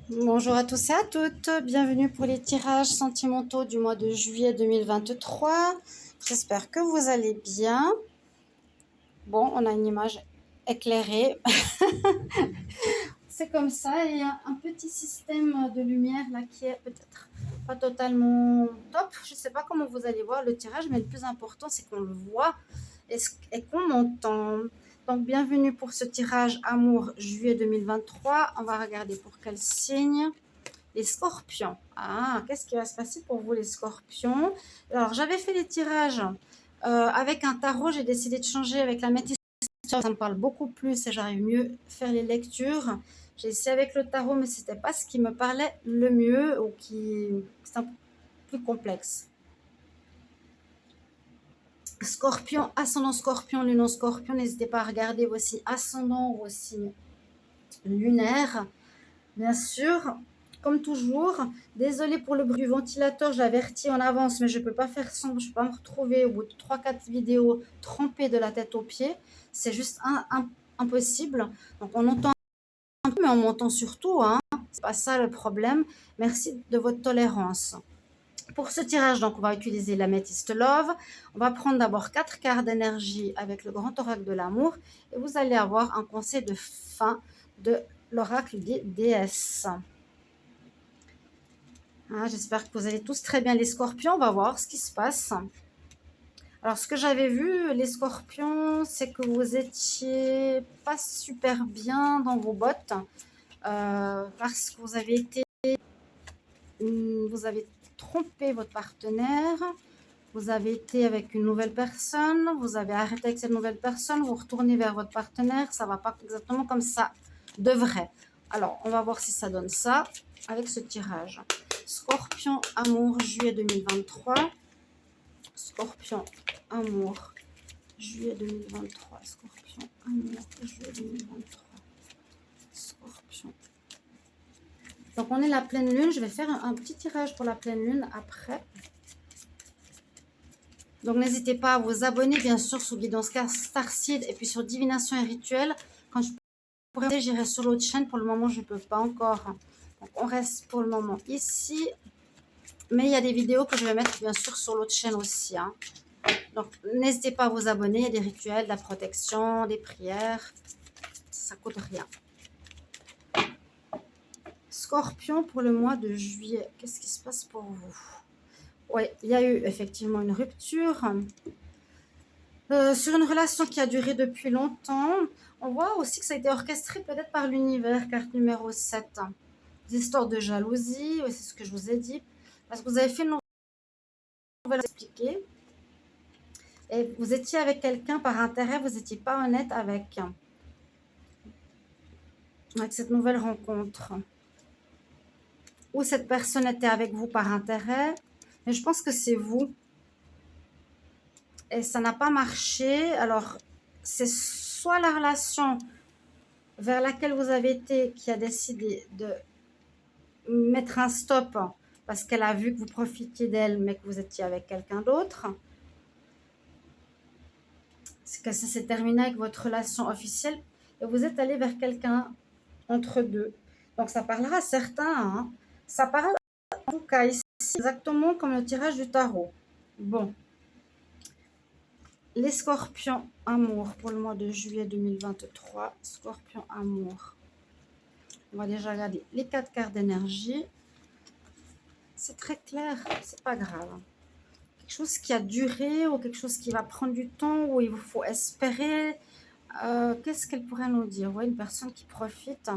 Bonjour à tous et à toutes, bienvenue pour les tirages sentimentaux du mois de juillet 2023. J'espère que vous allez bien. Bon, on a une image éclairée. C'est comme ça, il y a un petit système de lumière là qui est peut-être pas totalement top. Je ne sais pas comment vous allez voir le tirage, mais le plus important c'est qu'on le voit et qu'on entend. Donc bienvenue pour ce tirage amour juillet 2023. On va regarder pour quel signe. Les scorpions. Ah, qu'est-ce qui va se passer pour vous, les scorpions? Alors, j'avais fait les tirages avec un tarot. J'ai décidé de changer avec la métisse. Ça me parle beaucoup plus et j'arrive mieux à faire les lectures. J'ai essayé avec le tarot, mais ce n'était pas ce qui me parlait le mieux ou qui c'est un peu plus complexe. Scorpion, ascendant scorpion, lune en scorpion. N'hésitez pas à regarder vos signes ascendants ou vos signes lunaires. Bien sûr, comme toujours, désolée pour le bruit du ventilateur, j'avertis en avance, mais je ne peux pas faire sans, je ne peux pas me retrouver au bout de 3-4 vidéos trempée de la tête aux pieds. C'est juste impossible. Donc on entend un peu, mais on m'entend surtout. C'est pas ça le problème. Merci de votre tolérance. Pour ce tirage, donc, on va utiliser l'améthyste Love. On va prendre d'abord 4 quarts d'énergie avec le grand oracle de l'amour. Et vous allez avoir un conseil de fin de l'oracle des déesses. J'espère que vous allez tous très bien les scorpions. On va voir ce qui se passe. Alors, ce que j'avais vu, les scorpions, c'est que vous étiez pas super bien dans vos bottes. Parce que vous avez trompé votre partenaire. Vous avez été avec une nouvelle personne. Vous avez arrêté avec cette nouvelle personne. Vous retournez vers votre partenaire. Ça ne va pas exactement comme ça devrait. Alors, on va voir si ça donne ça avec ce tirage. Scorpion, amour, juillet 2023. Scorpion, amour, juillet 2023. Scorpion, amour, juillet 2023. Scorpion. Donc, on est la pleine lune. Je vais faire un petit tirage pour la pleine lune après. Donc, n'hésitez pas à vous abonner, bien sûr, sur Guidance Starseed et puis sur Divination et Rituel. Quand je pourrai, j'irai sur l'autre chaîne. Pour le moment, je ne peux pas encore. Donc, on reste pour le moment ici. Mais il y a des vidéos que je vais mettre, bien sûr, sur l'autre chaîne aussi. Donc, n'hésitez pas à vous abonner. Il y a des rituels, de la protection, des prières. Ça ne coûte rien. Scorpion pour le mois de juillet. Qu'est-ce qui se passe pour vous? Oui, il y a eu effectivement une rupture. Sur une relation qui a duré depuis longtemps. On voit aussi que ça a été orchestré peut-être par l'univers, carte numéro 7. Des histoires de jalousie, c'est ce que je vous ai dit. Parce que vous avez fait une nouvelle expliquée. Et vous étiez avec quelqu'un par intérêt, vous n'étiez pas honnête avec cette nouvelle rencontre. Ou cette personne était avec vous par intérêt. Mais je pense que c'est vous. Et ça n'a pas marché. Alors, c'est soit la relation vers laquelle vous avez été qui a décidé de mettre un stop parce qu'elle a vu que vous profitiez d'elle mais que vous étiez avec quelqu'un d'autre. C'est que ça s'est terminé avec votre relation officielle et vous êtes allé vers quelqu'un entre deux. Donc ça parlera à certains. Ça parle en tout cas ici exactement comme le tirage du tarot. Bon. Les scorpions amour pour le mois de juillet 2023. Scorpion amour. On va déjà regarder les 4 cartes d'énergie. C'est très clair, c'est pas grave. Quelque chose qui a duré ou quelque chose qui va prendre du temps où il vous faut espérer. Qu'est-ce qu'elle pourrait nous dire? Ouais, une personne qui profite,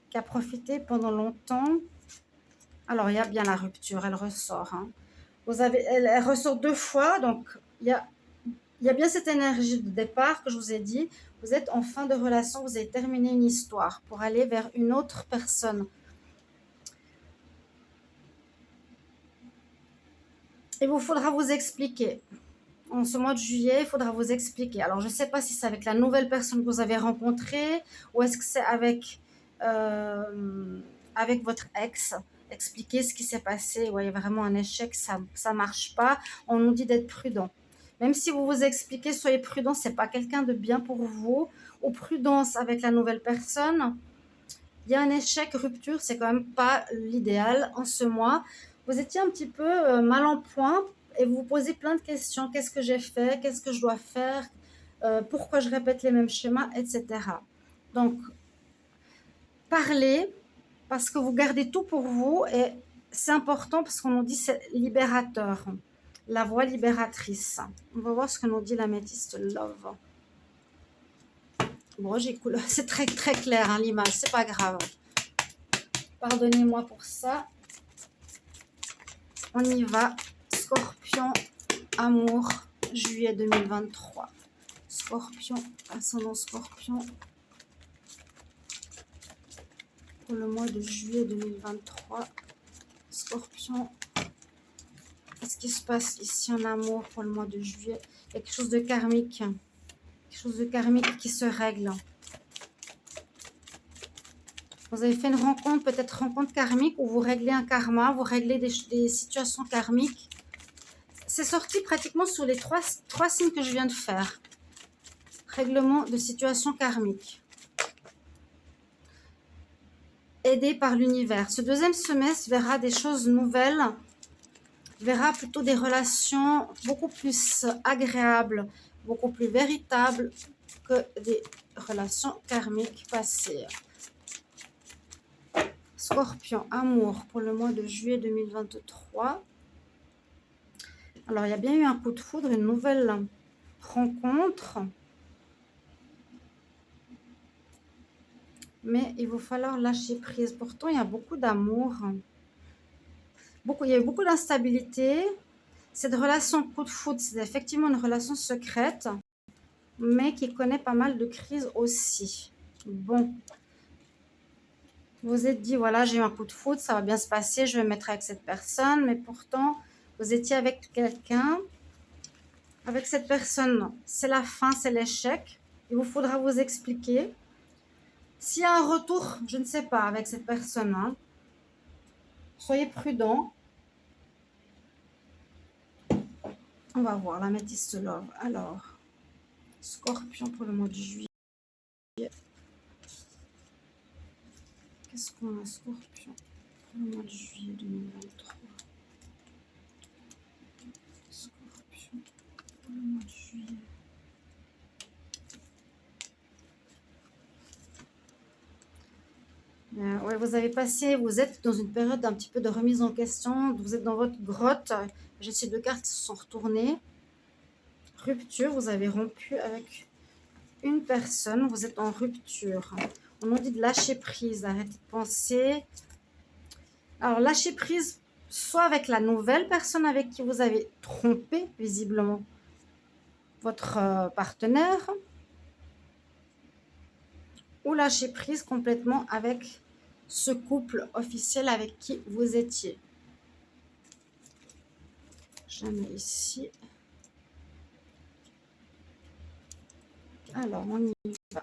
qui a profité pendant longtemps. Alors, il y a bien la rupture, elle ressort. Elle ressort 2 fois, donc il y a bien cette énergie de départ que je vous ai dit. Vous êtes en fin de relation, vous avez terminé une histoire pour aller vers une autre personne. Il vous faudra vous expliquer. En ce mois de juillet, il faudra vous expliquer. Alors, je ne sais pas si c'est avec la nouvelle personne que vous avez rencontrée ou est-ce que c'est avec votre ex. Expliquer ce qui s'est passé. Ouais, il y a vraiment un échec, ça ne marche pas. On nous dit d'être prudent. Même si vous vous expliquez, soyez prudent, ce n'est pas quelqu'un de bien pour vous. Ou prudence avec la nouvelle personne. Il y a un échec, rupture, c'est quand même pas l'idéal en ce mois. Vous étiez un petit peu mal en point et vous vous posez plein de questions. Qu'est-ce que j'ai fait? Qu'est-ce que je dois faire? Pourquoi je répète les mêmes schémas, etc. Donc, parlez parce que vous gardez tout pour vous et c'est important parce qu'on nous dit c'est libérateur, la voix libératrice. On va voir ce que nous dit l'améthyste Love. Bon, c'est très très clair hein, l'image, c'est pas grave. Pardonnez-moi pour ça. On y va. Scorpion, amour, juillet 2023. Scorpion, ascendant Scorpion. Pour le mois de juillet 2023. Scorpion. Qu'est-ce qui se passe ici en amour pour le mois de juillet? Il y a quelque chose de karmique. Quelque chose de karmique qui se règle. Vous avez fait une rencontre, peut-être rencontre karmique, où vous réglez un karma, vous réglez des situations karmiques. C'est sorti pratiquement sur les trois signes que je viens de faire. Règlement de situation karmique. Aidé par l'univers. Ce deuxième semestre verra des choses nouvelles, verra plutôt des relations beaucoup plus agréables, beaucoup plus véritables que des relations karmiques passées. Scorpion, amour pour le mois de juillet 2023. Alors, il y a bien eu un coup de foudre, une nouvelle rencontre. Mais il va falloir lâcher prise. Pourtant, il y a beaucoup d'amour. Il y a eu beaucoup d'instabilité. Cette relation coup de foudre, c'est effectivement une relation secrète, mais qui connaît pas mal de crises aussi. Bon. Vous vous êtes dit, voilà, j'ai eu un coup de foudre, ça va bien se passer, je vais me mettre avec cette personne. Mais pourtant, vous étiez avec quelqu'un. Avec cette personne, c'est la fin, c'est l'échec. Il vous faudra vous expliquer. S'il y a un retour, je ne sais pas, avec cette personne, hein, soyez prudent. On va voir l'améthyste Love. Alors, Scorpion pour le mois de juillet. Qu'est-ce qu'on a, Scorpion, pour le mois de juillet 2023? Scorpion, pour le mois de juillet. Ouais, vous êtes dans une période un petit peu de remise en question. Vous êtes dans votre grotte. J'ai ces deux cartes qui se sont retournées. Rupture, vous avez rompu avec une personne. Vous êtes en rupture. On nous dit de lâcher prise, arrêtez de penser. Alors, lâcher prise, soit avec la nouvelle personne avec qui vous avez trompé, visiblement, votre partenaire, ou lâcher prise complètement avec ce couple officiel avec qui vous étiez. Jamais ici. Alors, on y va.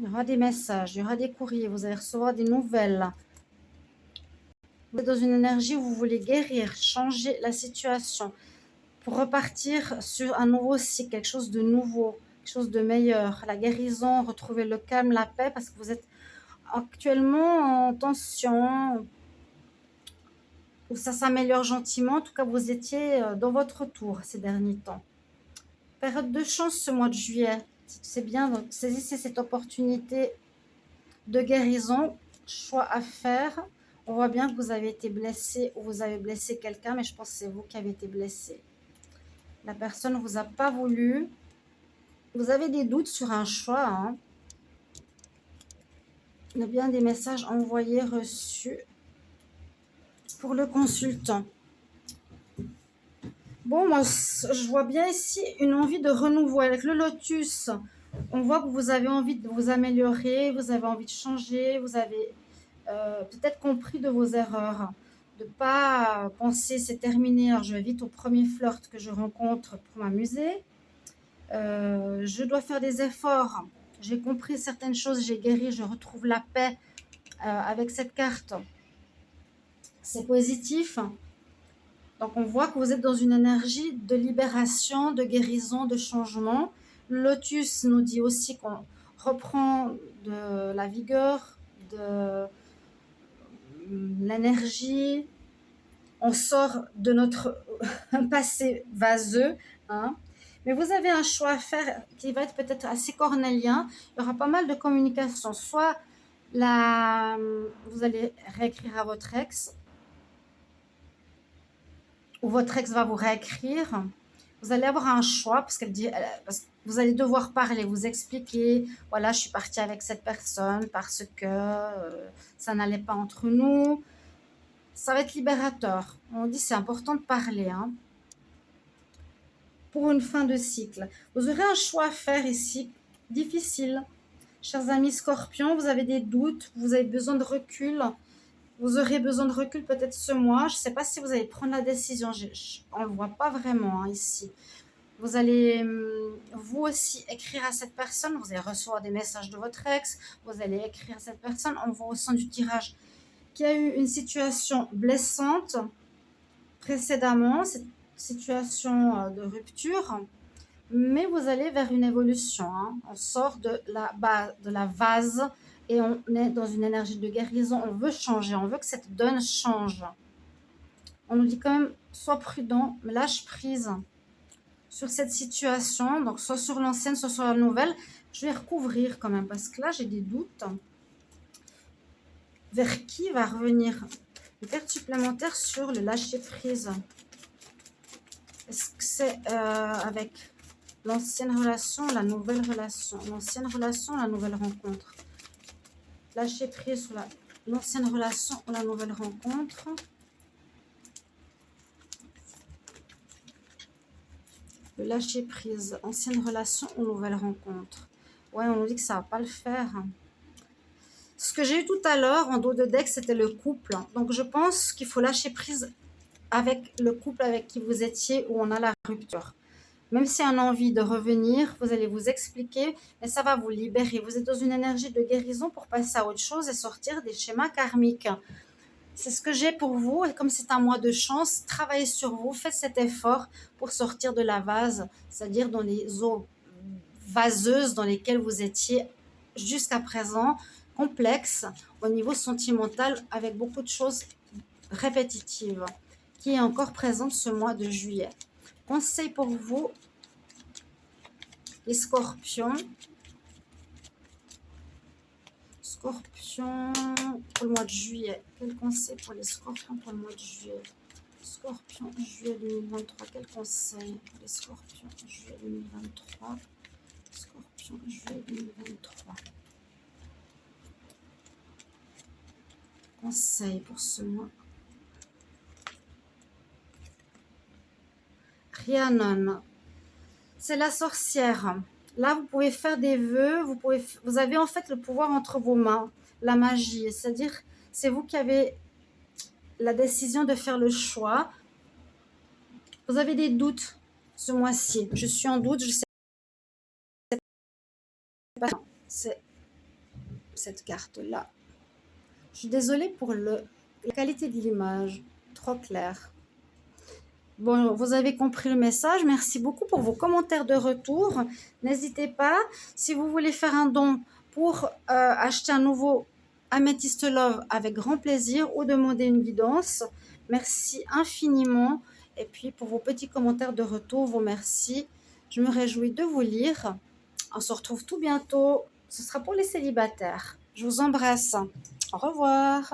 Il y aura des messages, il y aura des courriers, vous allez recevoir des nouvelles. Vous êtes dans une énergie où vous voulez guérir, changer la situation pour repartir sur un nouveau cycle, quelque chose de nouveau, quelque chose de meilleur. La guérison, retrouver le calme, la paix, parce que vous êtes actuellement en tension, où ça s'améliore gentiment. En tout cas, vous étiez dans votre tour ces derniers temps. Période de chance ce mois de juillet. C'est bien, donc saisissez cette opportunité de guérison, choix à faire. On voit bien que vous avez été blessé ou vous avez blessé quelqu'un, mais je pense que c'est vous qui avez été blessé. La personne ne vous a pas voulu. Vous avez des doutes sur un choix. Hein. Il y a bien des messages envoyés, reçus pour le consultant. Bon, moi, je vois bien ici une envie de renouveau. Avec le lotus, on voit que vous avez envie de vous améliorer, vous avez envie de changer, vous avez peut-être compris de vos erreurs, de ne pas penser c'est terminé, alors je vais vite au premier flirt que je rencontre pour m'amuser. Je dois faire des efforts. J'ai compris certaines choses, j'ai guéri, je retrouve la paix avec cette carte. C'est positif. Donc, on voit que vous êtes dans une énergie de libération, de guérison, de changement. Le lotus nous dit aussi qu'on reprend de la vigueur, de l'énergie, on sort de notre passé vaseux, hein. Mais vous avez un choix à faire qui va être peut-être assez cornélien. Il y aura pas mal de communication. Soit vous allez réécrire à votre ex, ou votre ex va vous réécrire. Vous allez avoir un choix parce parce que vous allez devoir parler, vous expliquer, voilà, je suis partie avec cette personne parce que ça n'allait pas entre nous. Ça va être libérateur. On dit c'est important de parler, hein, pour une fin de cycle. Vous aurez un choix à faire ici, difficile. Chers amis scorpions, vous avez des doutes, vous avez besoin de recul. Vous aurez besoin de recul peut-être ce mois. Je ne sais pas si vous allez prendre la décision. On ne le voit pas vraiment, hein, ici. Vous allez, vous aussi, écrire à cette personne. Vous allez recevoir des messages de votre ex. Vous allez écrire à cette personne. On voit au sein du tirage qu'il y a eu une situation blessante précédemment, cette situation de rupture. Mais vous allez vers une évolution, hein. On sort de la vase et on est dans une énergie de guérison. On veut changer, on veut que cette donne change. On nous dit quand même, sois prudent, mais lâche prise sur cette situation, donc soit sur l'ancienne, soit sur la nouvelle. Je vais recouvrir quand même, parce que là, j'ai des doutes. Vers qui va revenir une carte supplémentaire sur le lâcher prise? Est-ce que c'est avec l'ancienne relation, la nouvelle relation? L'ancienne relation, la nouvelle rencontre. Lâcher prise sur l'ancienne relation ou la nouvelle rencontre. Le lâcher prise, ancienne relation ou nouvelle rencontre. Ouais, on nous dit que ça va pas le faire. Ce que j'ai eu tout à l'heure en dos de deck, c'était le couple. Donc je pense qu'il faut lâcher prise avec le couple avec qui vous étiez, où on a la rupture. Même si on a envie de revenir, vous allez vous expliquer, mais ça va vous libérer. Vous êtes dans une énergie de guérison pour passer à autre chose et sortir des schémas karmiques. C'est ce que j'ai pour vous. Et comme c'est un mois de chance, travaillez sur vous, faites cet effort pour sortir de la vase, c'est-à-dire dans les eaux vaseuses dans lesquelles vous étiez jusqu'à présent, complexes au niveau sentimental, avec beaucoup de choses répétitives, qui est encore présente ce mois de juillet. Conseil pour vous, les scorpions. Scorpions pour le mois de juillet. Quel conseil pour les scorpions pour le mois de juillet? Scorpion, juillet 2023. Quel conseil pour les scorpions, juillet 2023? Scorpion, juillet 2023. Conseil pour ce mois. Rhiannon, c'est la sorcière. Là, vous pouvez faire des vœux, vous avez en fait le pouvoir entre vos mains, la magie. C'est-à-dire, c'est vous qui avez la décision de faire le choix. Vous avez des doutes ce mois-ci. Je suis en doute, je sais pas. C'est cette carte-là. Je suis désolée pour la qualité de l'image, trop claire. Bon, vous avez compris le message. Merci beaucoup pour vos commentaires de retour. N'hésitez pas, si vous voulez faire un don pour acheter un nouveau Amethyst Love, avec grand plaisir, ou demander une guidance. Merci infiniment. Et puis pour vos petits commentaires de retour, vos merci. Je me réjouis de vous lire. On se retrouve tout bientôt. Ce sera pour les célibataires. Je vous embrasse. Au revoir.